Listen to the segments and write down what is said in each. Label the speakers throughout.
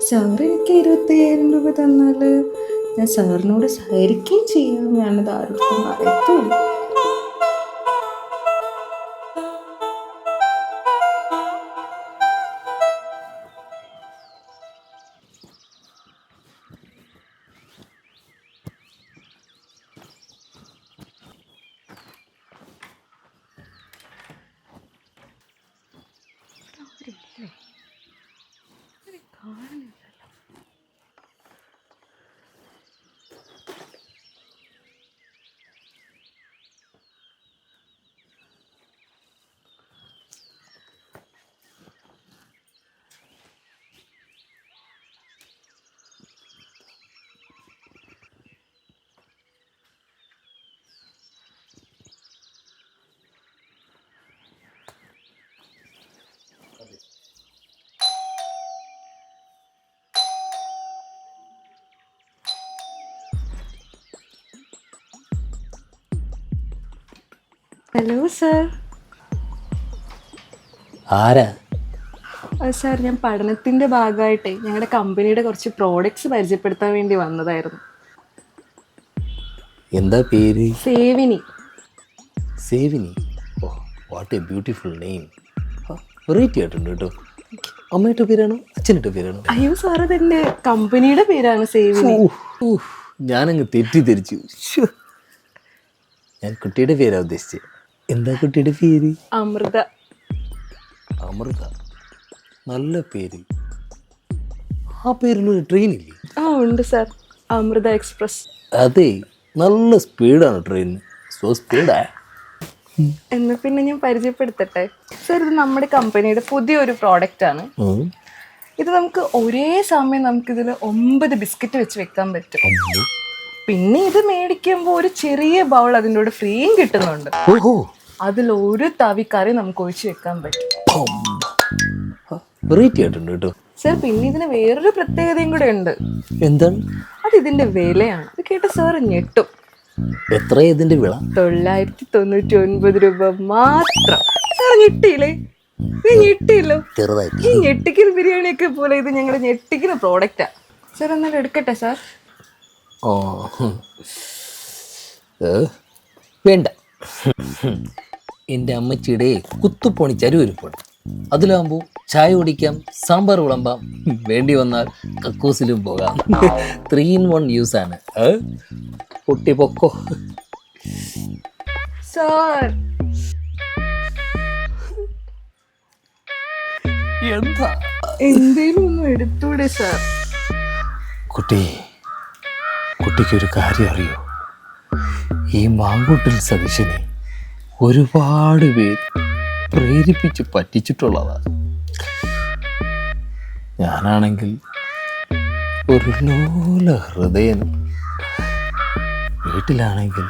Speaker 1: Sir എനിക്ക് 25,000 രൂപ തന്നാൽ ഞാൻ സാറിനോട് സഹകരിക്കുകയും ചെയ്യാം. ഞാനത് ആരോടും പറയത്തുമില്ല. Hello sir.
Speaker 2: ആരാ?
Speaker 1: സാർ, ഞാൻ പഠനത്തിൻ്റെ ഭാഗമായിട്ടേ ഞങ്ങളുടെ കമ്പനിയുടെ കുറച്ച് പ്രോഡക്ട്സ് പരിചയപ്പെടുത്താൻ വേണ്ടി വന്നതായിരുന്നു.
Speaker 2: എന്താ പേര്?
Speaker 1: സേവിനി.
Speaker 2: സേവിനി. ഓ, what a beautiful name. Variety ആയിട്ടുണ്ട് കേട്ടോ. അമ്മയുടെ പേരാണോ അച്ഛനിട്ട പേരാണോ?
Speaker 1: അയ്യോ സാർ, അതെൻ്റെ കമ്പനിയുടെ പേരാണ് സേവിനി.
Speaker 2: ഞാനങ്ങ് തെറ്റിദ്ധരിച്ചു. ഞാൻ കുട്ടിയുടെ പേരാ ഉദ്ദേശിച്ചത്. എന്താ കുട്ടിയുടെ പേര്?
Speaker 1: അമൃത.
Speaker 2: അമൃത, നല്ല പേര്. ആ പേരിലൊരു ട്രെയിൻ ഇല്ലേ?
Speaker 1: ഉണ്ട് സാർ, അമൃത എക്സ്പ്രസ്.
Speaker 2: അതെ, നല്ല സ്പീഡാണ് ട്രെയിൻ. സോ സ്പീഡാ.
Speaker 1: എന്നാൽ പിന്നെ ഞാൻ പരിചയപ്പെടുത്തട്ടെ സാർ. ഇത് നമ്മുടെ കമ്പനിയുടെ പുതിയൊരു പ്രോഡക്റ്റ് ആണ്. ഇത് നമുക്ക് ഒരേ സമയം നമുക്കിതിൽ 9 ബിസ്ക്കറ്റ് വെച്ച് വെക്കാൻ പറ്റും. പിന്നെ ഇത് മേടിക്കുമ്പോൾ ഒരു ചെറിയ ബൗൾ അതിൻ്റെ കൂടെ ഫ്രീയും കിട്ടുന്നുണ്ട്. അതിലൊരു തവി കറി നമുക്ക് ഒഴിച്ച് വെക്കാൻ പറ്റും.
Speaker 2: വെറൈറ്റി ആയിട്ടുണ്ട് കേട്ടോ
Speaker 1: സാർ. പിന്നെ ഇതിന് വേറൊരു പ്രത്യേകതയും കൂടെ ഉണ്ട്.
Speaker 2: എന്താണ്?
Speaker 1: അത് ഇതിന്റെ വിലയാണ്. അത് കേട്ട് സാർ ഞെട്ടും.
Speaker 2: എത്ര ഇതിന്റെ വില?
Speaker 1: 999 രൂപ മാത്രം. സാർ ഞെട്ടിയില്ലേ? ഞെട്ടിയല്ലോ. ഈ ഞെട്ടിക്കൽ ബിരിയാണിയൊക്കെ പോലെ ഇത് ഞങ്ങളുടെ ഞെട്ടിക്കുന്ന പ്രോഡക്റ്റാ സാർ. എന്നാലും എടുക്കട്ടെ സാർ?
Speaker 2: വേണ്ട. എൻ്റെ അമ്മച്ചിയുടെ കുത്തുപോണി ചരുവരിപ്പുണ്ട്. അതിലാകുമ്പോൾ ചായ കുടിക്കാം, സാമ്പാർ വിളമ്പാം, വേണ്ടി വന്നാൽ കക്കൂസിലും പോകാം. 3 in 1 യൂസ് ആണ്. കുട്ടി പൊക്കോ
Speaker 1: സാർ.
Speaker 2: എന്താ?
Speaker 1: എന്തേലും ഒന്നും എടുത്തൂടെ സാർ?
Speaker 2: കുട്ടിക്കൊരു കാര്യം അറിയോ? ഈ മാങ്കൂട്ടിൽ സതീശനെ ഒരുപാട് പേര് പ്രേരിപ്പിച്ച് പറ്റിച്ചിട്ടുള്ളതാണ്. ഞാനാണെങ്കിൽ ഒരു ലോല ഹൃദയനും. വീട്ടിലാണെങ്കിൽ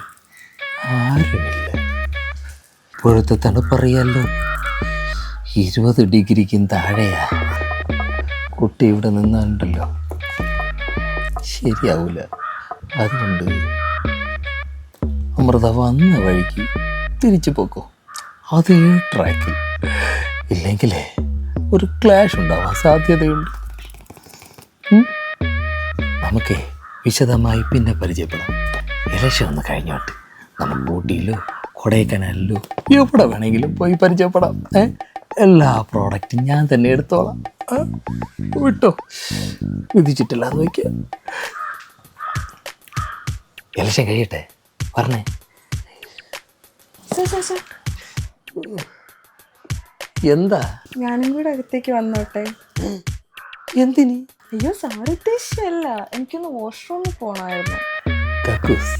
Speaker 2: ആരുമില്ല. ഇപ്പോഴത്തെ തണുപ്പറിയാലോ, 20 ഡിഗ്രിക്കും താഴെയാ. കുട്ടി ഇവിടെ നിന്നുണ്ടല്ലോ ശരിയാവൂല. അതുകൊണ്ട് അമൃത വന്ന വഴിക്ക് തിരിച്ചു പോക്കോ, അതേ ട്രാക്കിൽ. ഇല്ലെങ്കിലേ ഒരു ക്ലാഷ് ഉണ്ടാവാൻ സാധ്യതയുണ്ട്. നമുക്ക് വിശദമായി പിന്നെ പരിചയപ്പെടാം. ഇലക്ഷൻ ഒന്ന് കഴിഞ്ഞോട്ട് നമുക്ക് ഊട്ടിയിലോ കൊടൈക്കനാലിലോ എവിടെ വേണമെങ്കിലും പോയി പരിചയപ്പെടാം. എല്ലാ പ്രോഡക്റ്റും ഞാൻ തന്നെ എടുത്തോളാം. വിട്ടോ, വിധിച്ചിട്ടില്ല എന്ന് വയ്ക്കുക. ഇലക്ഷൻ കഴിയട്ടെ പറഞ്ഞേ. എന്താ?
Speaker 1: ഞാനും കൂടെ അകത്തേക്ക് വന്നോട്ടെ?
Speaker 2: എന്തിന്?
Speaker 1: അയ്യോ സാർ ഉദ്ദേശിച്ചല്ല, എനിക്കൊന്ന് വാഷ്റൂമിൽ പോകണമായിരുന്നു.
Speaker 2: കക്കൂസ്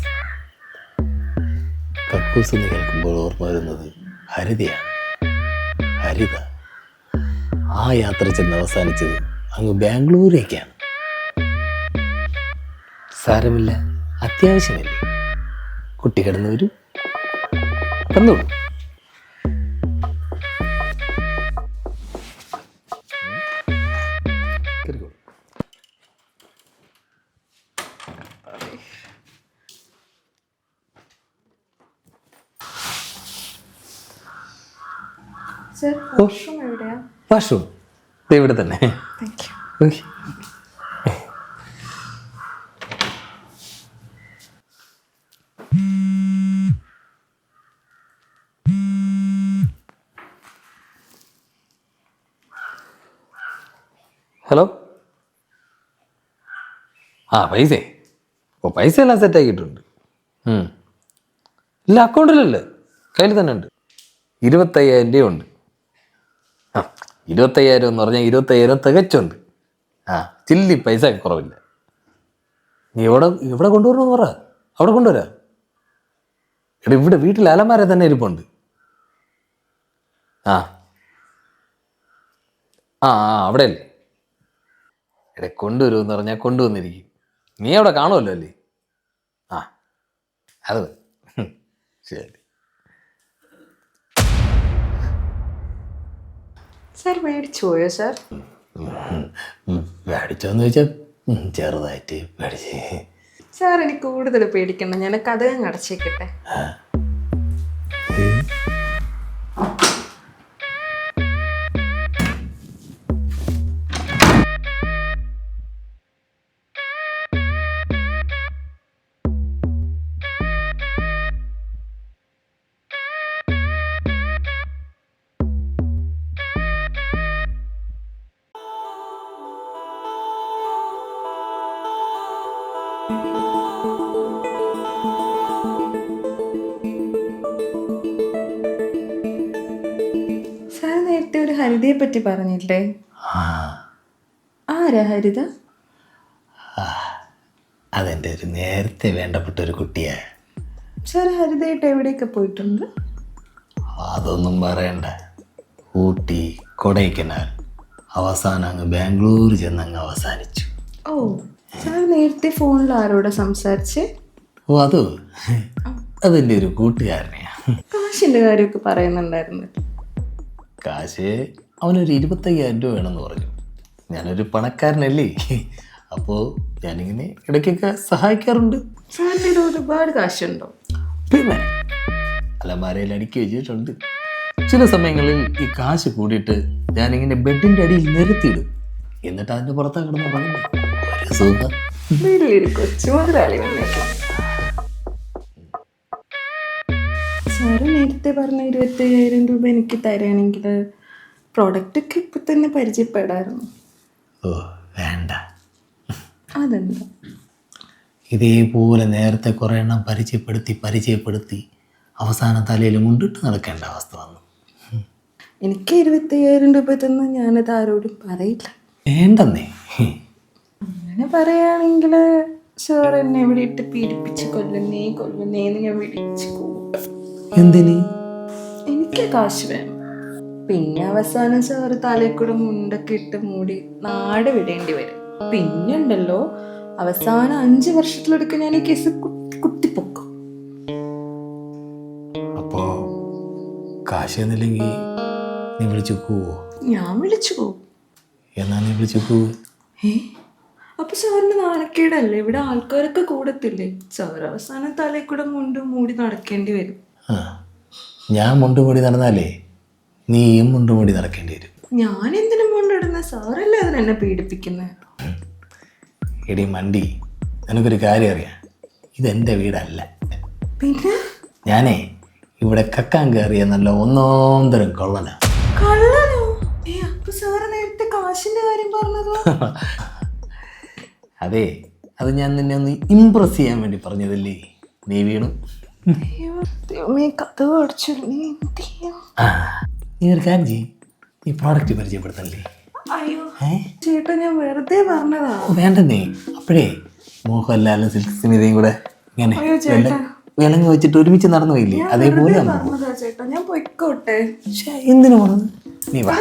Speaker 2: എന്ന് കേൾക്കുമ്പോൾ ഓർമ്മ വരുന്നത് ഹരിതയാണ്. ഹരിത ആ യാത്ര ചെന്ന് അവസാനിച്ചത് അങ്ങ് ബാംഗ്ലൂരേക്കാണ്. സാരമില്ല, അത്യാവശ്യമല്ലേ. കുട്ടി കിടന്നു വരൂ, വന്നോളൂ. വാഷ്റൂം ഇവിടെ തന്നെ.
Speaker 1: Thank you.
Speaker 2: ഹലോ. ആ പൈസ എല്ലാം സെറ്റാക്കിയിട്ടുണ്ട്. ഇല്ല, അക്കൗണ്ടിലല്ലേ, കയ്യിൽ തന്നെ ഉണ്ട്. 25,000 രൂപ ഉണ്ട്. 25,000 എന്ന് പറഞ്ഞാൽ 25,000 തികച്ചുണ്ട്. ചില്ലി പൈസ കുറവില്ല. നീ ഇവിടെ കൊണ്ടുവരണമെന്ന് പറ, അവിടെ കൊണ്ടുവരാം. എടാ, ഇവിടെ വീട്ടിൽ അലമാര തന്നെ ഇരിപ്പുണ്ട്. ആ ആ അവിടെയല്ലേ. എടെ കൊണ്ടുവരുമെന്ന് പറഞ്ഞാൽ കൊണ്ടുവന്നിരിക്കും. നീ അവിടെ കാണുമല്ലോ അല്ലേ? അത് ശരി.
Speaker 1: സാർ മേടിച്ചു പോയോ സാർ?
Speaker 2: മേടിച്ചോന്ന് ചോദിച്ചാൽ ചെറുതായിട്ട് മേടിച്ച്.
Speaker 1: സാർ എനിക്ക് കൂടുതൽ പേടിക്കണം, ഞാൻ കഥ അടച്ചേക്കട്ടെ. സാർ നേരത്തെ ഒരു ഹരിതയെ പറ്റി പറഞ്ഞില്ലേ? ആരാ ഹരിത?
Speaker 2: അതെൻ്റെ ഒരു നേരത്തെ വേണ്ടപ്പെട്ട ഒരു കുട്ടിയാ.
Speaker 1: സാർ ഹരിതയായിട്ട് എവിടെയൊക്കെ പോയിട്ടുണ്ട്?
Speaker 2: അതൊന്നും പറയണ്ട. ഊട്ടി, കൊടൈക്കനാൽ, അവസാനം അങ്ങ് ബാംഗ്ലൂർ ചെന്നങ്ങ് അവസാനിച്ചു.
Speaker 1: ഓ, സാർ നേരത്തെ ഫോണിൽ ആരോടെ സംസാരിച്ചേ?
Speaker 2: ഓ, അതെൻ്റെ ഒരു കൂട്ടുകാരനെയാ.
Speaker 1: കാശിന്റെ കാര്യമൊക്കെ പറയുന്നുണ്ടായിരുന്നു.
Speaker 2: കാശ് അവനൊരു 25,000 രൂപ വേണമെന്ന് പറഞ്ഞു. ഞാനൊരു പണക്കാരനല്ലേ, അപ്പോൾ ഞാനിങ്ങനെ ഇടയ്ക്കൊക്കെ സഹായിക്കാറുണ്ട്.
Speaker 1: സാറിൻ്റെ ഒരുപാട് കാശുണ്ടോ?
Speaker 2: പിന്നെ അലമാരയിൽ അടുക്കി വെച്ചിട്ടുണ്ട്. ചില സമയങ്ങളിൽ ഈ കാശ് കൂടിയിട്ട് ഞാനിങ്ങനെ ബെഡിൻ്റെ അടിയിൽ നിരത്തിയിടും. എന്നിട്ട് അതിൻ്റെ പുറത്താണ് കിടന്ന് പറയുന്നത്. ഒരു സുഖം.
Speaker 1: വലിയൊരു കൊച്ചു മുതലാളി വന്നേക്കാം. സാറ് നേരത്തെ പറഞ്ഞ 25,000 രൂപ എനിക്ക് തരാണെങ്കിൽ പ്രോഡക്റ്റൊക്കെ ഇപ്പം തന്നെ പരിചയപ്പെടായിരുന്നു.
Speaker 2: ഓ വേണ്ട.
Speaker 1: അതെന്താ?
Speaker 2: ഇതേപോലെ നേരത്തെ കുറേ എണ്ണം പരിചയപ്പെടുത്തി അവസാനം തലയിൽ മുണ്ടിട്ട് നടക്കേണ്ട അവസ്ഥ വന്നു.
Speaker 1: എനിക്ക് 25,000 രൂപ തന്ന് ഞാനത് ആരോടും പറയില്ല.
Speaker 2: വേണ്ടെന്നേ.
Speaker 1: അങ്ങനെ പറയുകയാണെങ്കിൽ സാർ എന്നെ ഇവിടെ ഇട്ട് പീഡിപ്പിച്ച് കൊല്ലുന്നേന്ന് ഞാൻ വിളിച്ചു കൂട്ടും.
Speaker 2: എന്തിന്?
Speaker 1: എനിക്ക് കാശ് വേണം. പിന്നെ അവസാനം സാറ് തലയിൽ കൂടെ മുണ്ടൊക്കെ ഇട്ട് മൂടി നാട് വിടേണ്ടി വരും. പിന്നെ ഉണ്ടല്ലോ, അവസാനം 5 വർഷത്തിലൊടുക്ക് ഞാൻ ഈ കേസ് കുത്തിപ്പൊക്കും.
Speaker 2: അപ്പോ കാശ് എന്നില്ലെങ്കിൽ നീ വിളിച്ചു പോവോ?
Speaker 1: ഞാൻ വിളിച്ചു പോവും.
Speaker 2: എന്നാ നീ വിളിച്ചു പോവോ?
Speaker 1: അപ്പൊ സാറിന് നാണക്കേടല്ലേ? ഇവിടെ ആൾക്കാരൊക്കെ കൂടത്തില്ലേ? സാർ അവസാനം തലയിൽ കൂടെ മുണ്ട് മൂടി നടക്കേണ്ടി വരും.
Speaker 2: ഞാൻ മുണ്ടുമൂടി നടന്നാലേ നീയും മുണ്ടുമൂടി നടക്കേണ്ടി വരും.
Speaker 1: ഞാൻ എന്തിനും മുണ്ടിടുന്ന? സാറല്ലേ അതിനെന്നെ പീഡിപ്പിക്കുന്നത്.
Speaker 2: എടി മണ്ടി, നിനക്കൊരു കാര്യം അറിയാം, ഇതെൻ്റെ വീടല്ല.
Speaker 1: പിന്നെ
Speaker 2: ഞാനേ ഇവിടെ കക്കാൻ കയറിയ നല്ല ഒന്നോന്തരം കൊള്ളനാ.
Speaker 1: കള്ളനോ? അപ്പൊ സാറ് നേരത്തെ കാശിന്റെ കാര്യം പറഞ്ഞതോ?
Speaker 2: അതെ, അത് ഞാൻ നിന്നെ ഒന്ന് ഇംപ്രസ് ചെയ്യാൻ വേണ്ടി പറഞ്ഞതല്ലേ. നീ വീണു.
Speaker 1: കഥ അടച്ചിടും.
Speaker 2: നീ ഒരു കാര്യം ചെയ്യും, നീ പ്രോഡക്റ്റ് പരിചയപ്പെടുത്തല്ലേ.
Speaker 1: അയ്യോ ചേട്ടാ, ഞാൻ വെറുതെ പറഞ്ഞതാ.
Speaker 2: വേണ്ടെന്നേ. അപ്പോഴേ മോഹൻലാലും സിൽക്ക് സ്മിതയും കൂടെ ഇങ്ങനെ വിലങ്ങ് വെച്ചിട്ട് ഒരുമിച്ച് നടന്നു പോയില്ലേ, അതേപോലെ
Speaker 1: ചേട്ടാ ഞാൻ പൊയ്ക്കോട്ടെ.
Speaker 2: എന്തിനു പോണത്? നീ വാ,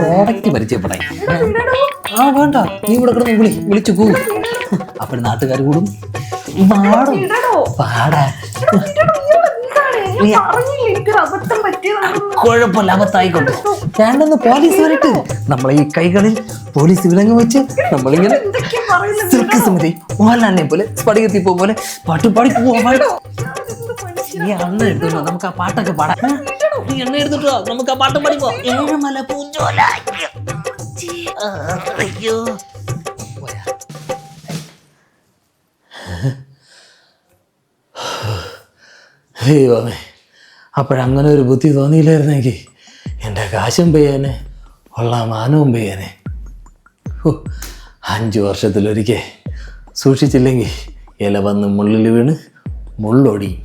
Speaker 1: പ്രോഡക്റ്റ്
Speaker 2: പരിചയപ്പെടാൻ. വേണ്ട, നീ ഇവിടെ കിടന്ന് വിളിച്ചു പോകും. അപ്പോൾ നാട്ടുകാർ കൂടും. കുഴപ്പമില്ല, അബദ്ധമായിക്കോട്ടെ. ഞാനൊന്ന് പോലീസ് വരട്ടെ. നമ്മളെ ഈ കൈകളിൽ പോലീസ് വിലങ്ങ് വെച്ച് നമ്മളിങ്ങനെ സിൽക്ക് സ്മിതി മോഹൻലാലിനെ പോലെ സ്പടികത്തി പോലെ പാട്ട് പാടി പോവാ. നീ അണ്ണ എടുത്തോ, നമുക്ക് ആ പാട്ടൊക്കെ പാടാം. നീ എണ്ണ എടുത്തിട്ടോ, നമുക്ക് ആ പാട്ട് പാടിപ്പോ. ഏഴുമല പൂഞ്ചോല. അയ്യോ, ദൈവമേ, അപ്പോഴങ്ങനെ ഒരു ബുദ്ധി തോന്നിയില്ലായിരുന്നെങ്കിൽ എൻ്റെ കാശും പെയ്യാനെ, ഉള്ള മാനവും പെയ്യാനെ. 5 വർഷത്തിലൊരിക്കൽ സൂക്ഷിച്ചില്ലെങ്കിൽ ഇല വന്ന് മുള്ളിൽ വീണ് മുള്ളൊടിയും.